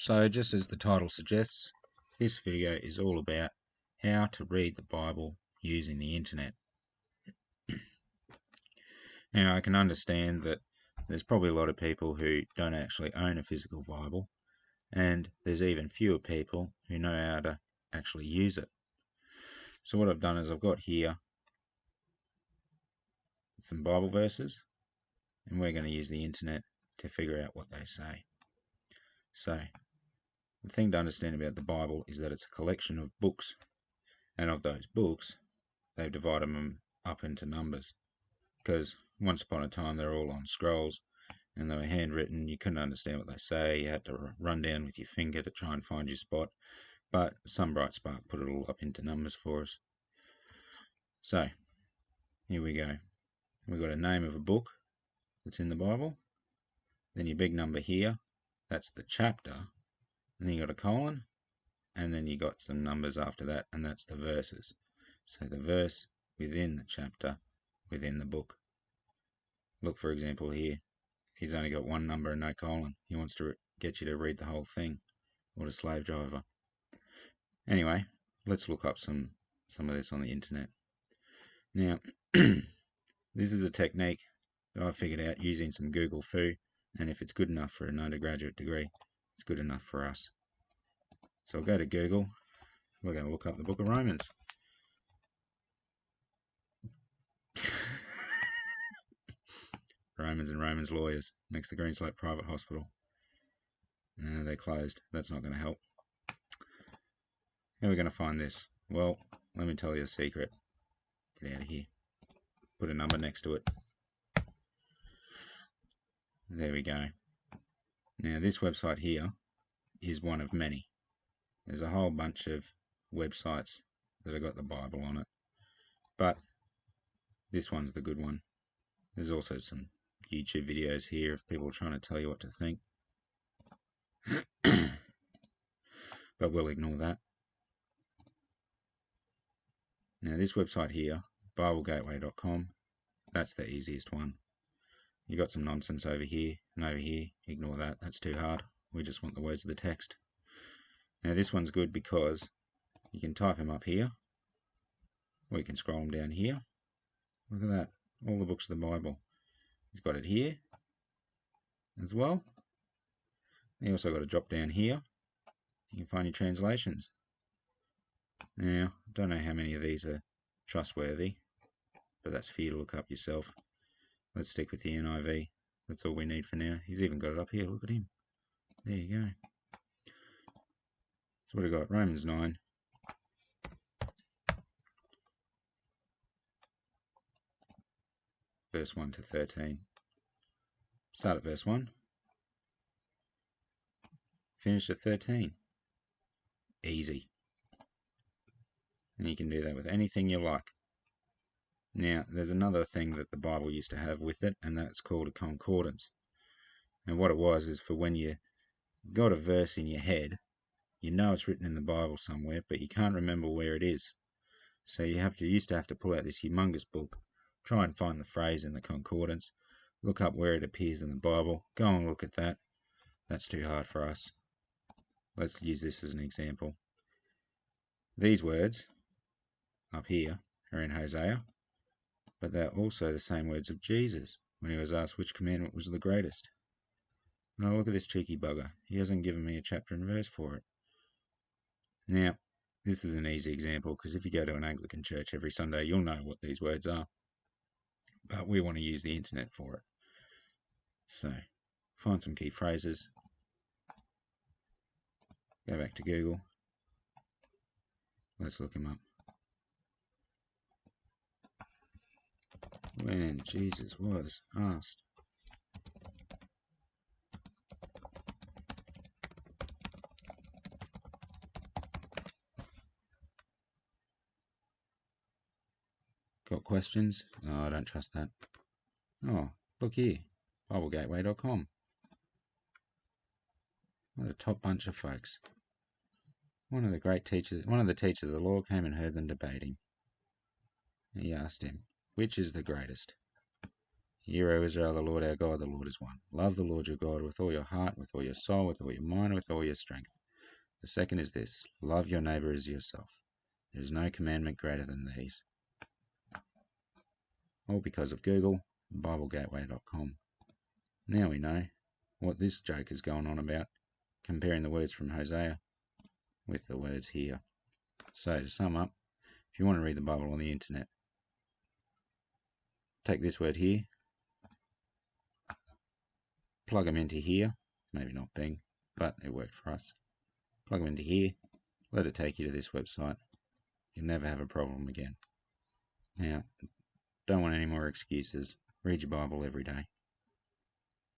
So just as the title suggests, this video is all about how to read the Bible using the internet. Now I can understand that there's probably a lot of people who don't actually own a physical Bible, and there's even fewer people who know how to actually use it. So what I've done is I've got here some Bible verses, and we're going to use the internet to figure out what they say. So the thing to understand about the Bible is that it's a collection of books, and of those books they've divided them up into numbers, because once upon a time they were all on scrolls and they were handwritten. You couldn't understand what they say. You had to run down with your finger to try and find your spot, but some bright spark put it all up into numbers for us. So here we go. We've got a name of a book that's in the Bible, then your big number here, that's the chapter, and then you got a colon, and then you got some numbers after that, and that's the verses. So the verse within the chapter within the book. Look, for example, here, he's only got one number and no colon. He wants to get you to read the whole thing. What a slave driver. Anyway, let's look up some of this on the internet. Now, this is a technique that I figured out using some Google Fu, and if it's good enough for an undergraduate degree, it's good enough for us. So I'll go to Google. We're going to look up the Book of Romans. Romans and Romans lawyers next to Greenslope Private Hospital. No, they're closed. That's not going to help. How are we going to find this? Well, let me tell you a secret. Get out of here. Put a number next to it. There we go. Now this website here is one of many. There's a whole bunch of websites that have got the Bible on it, but this one's the good one. There's also some YouTube videos here of people trying to tell you what to think. But we'll ignore that. Now this website here, BibleGateway.com, that's the easiest one. You got some nonsense over here and over here. Ignore that. That's too hard. We just want the words of the text. Now this one's good because you can type them up here, or you can scroll them down here. Look at that. All the books of the Bible. He's got it here as well. You also got a drop down here. You can find your translations. Now, I don't know how many of these are trustworthy, but that's for you to look up yourself. Let's stick with the NIV. That's all we need for now. He's even got it up here. Look at him. There you go. So what have we got? Romans 9. Verse 1 to 13. Start at verse 1. Finish at 13. Easy. And you can do that with anything you like. Now, there's another thing that the Bible used to have with it, and that's called a concordance. And what it was is for when you got a verse in your head, you know it's written in the Bible somewhere, but you can't remember where it is. So you used to have to pull out this humongous book, try and find the phrase in the concordance, look up where it appears in the Bible, go and look at that. That's too hard for us. Let's use this as an example. These words up here are in Hosea, but they're also the same words of Jesus when he was asked which commandment was the greatest. Now look at this cheeky bugger. He hasn't given me a chapter and verse for it. Now, this is an easy example because if you go to an Anglican church every Sunday, you'll know what these words are. But we want to use the internet for it. So, find some key phrases. Go back to Google. Let's look him up. When Jesus was asked. Got questions? Oh, I don't trust that. Oh, look here. BibleGateway.com. What a top bunch of folks. One of the teachers of the law came and heard them debating. He asked him, which is the greatest? Hear, O Israel, the Lord our God, the Lord is one. Love the Lord your God with all your heart, with all your soul, with all your mind, with all your strength. The second is this: love your neighbour as yourself. There is no commandment greater than these. All because of Google and BibleGateway.com. Now we know what this joke is going on about, comparing the words from Hosea with the words here. So to sum up, if you want to read the Bible on the internet, take this word here, plug them into here, maybe not Bing, but it worked for us. Plug them into here, let it take you to this website. You'll never have a problem again. Now, don't want any more excuses. Read your Bible every day.